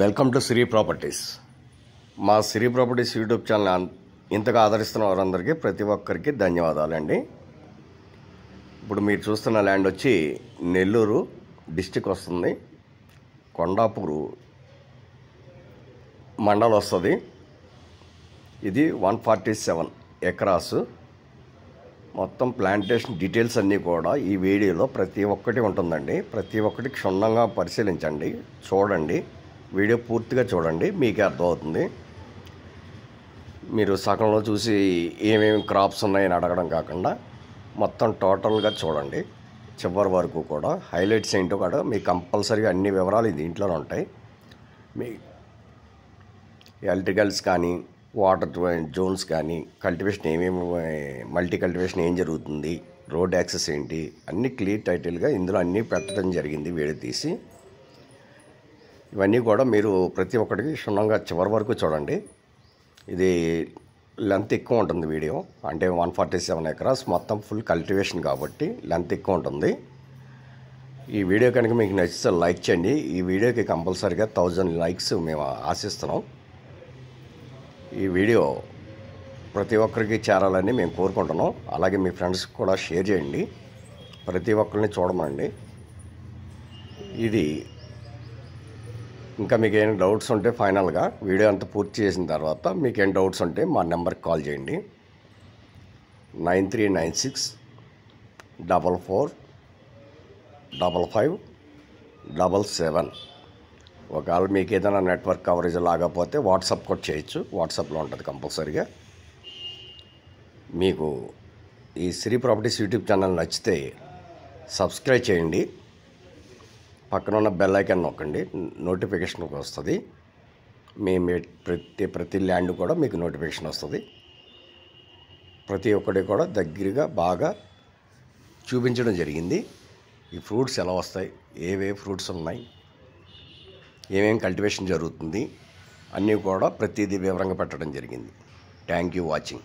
Welcome to Shri properties. మా Shri properties YouTube channel ఇంతగా ఆదరిస్తున్న వారందరికీ ప్రతి ఒక్కరికి ధన్యవాదాలండి. ఇప్పుడు మీరు చూస్తున్న ల్యాండ్ వచ్చి నెల్లూరు డిస్టిక్ వస్తుంది, కొండాపూరు మండల్ వస్తుంది. ఇది 147 ఎకరాస్. మొత్తం ప్లాంటేషన్ డీటెయిల్స్ అన్నీ కూడా ఈ వీడియోలో ప్రతి ఒక్కటి ఉంటుందండి. ప్రతి ఒక్కటి క్షుణ్ణంగా పరిశీలించండి, చూడండి. వీడియో పూర్తిగా చూడండి, మీకే అర్థమవుతుంది. మీరు సగంలో చూసి ఏమేమి క్రాప్స్ ఉన్నాయని అడగడం కాకుండా మొత్తం టోటల్గా చూడండి. చివరి వరకు కూడా హైలైట్స్ ఏంటో కూడా మీకు కంపల్సరీగా అన్ని వివరాలు దీంట్లోనే ఉంటాయి. మీ ఎలక్ట్రికల్స్ కానీ, వాటర్ జోన్స్ కానీ, కల్టివేషన్ ఏమేమి, మల్టీ కల్టివేషన్ ఏం జరుగుతుంది, రోడ్ యాక్సెస్ ఏంటి, అన్నీ క్లియర్ టైటిల్గా ఇందులో అన్నీ పెట్టడం జరిగింది వీడియో తీసి. ఇవన్నీ కూడా మీరు ప్రతి ఒక్కటికి క్షుణ్ణంగా చివరి వరకు చూడండి. ఇది లెంత్ ఎక్కువ ఉంటుంది వీడియో, అంటే 147 ఎకరాస్ మొత్తం ఫుల్ కల్టివేషన్ కాబట్టి లెంత్ ఎక్కువ ఉంటుంది. ఈ వీడియో కనుక మీకు నచ్చితే లైక్ చేయండి. ఈ వీడియోకి కంపల్సరీగా 1000 లైక్స్ మేము ఆశిస్తున్నాం. ఈ వీడియో ప్రతి ఒక్కరికి చేరాలని మేము కోరుకుంటున్నాం. అలాగే మీ ఫ్రెండ్స్కి కూడా షేర్ చేయండి, ప్రతి ఒక్కరిని చూడమండి. ఇది ఇంకా మీకు ఏమైనా డౌట్స్ ఉంటే ఫైనల్గా వీడియో అంతా పూర్తి చేసిన తర్వాత మీకు ఏం డౌట్స్ ఉంటే మా నెంబర్కి కాల్ చేయండి. 9396 44 55 77. ఒకవేళ మీకు ఏదైనా నెట్వర్క్ కవరేజ్ లాగకపోతే వాట్సాప్ కూడా చేయొచ్చు, వాట్సాప్లో ఉంటుంది కంపల్సరీగా. మీకు ఈ శ్రీ ప్రాపర్టీస్ యూట్యూబ్ ఛానల్ నచ్చితే సబ్స్క్రైబ్ చేయండి, పక్కన ఉన్న బెల్ ఐకాన్ నొక్కండి, నోటిఫికేషన్ వస్తుంది. మేము ప్రతి ల్యాండ్ కూడా మీకు నోటిఫికేషన్ వస్తుంది. ప్రతి ఒక్కటి కూడా దగ్గరగా బాగా చూపించడం జరిగింది. ఈ ఫ్రూట్స్ ఎలా వస్తాయి, ఏవే ఫ్రూట్స్ ఉన్నాయి, ఏమేమి కల్టివేషన్ జరుగుతుంది, అన్నీ కూడా ప్రతిదీ వివరంగా పెట్టడం జరిగింది. Thank you watching.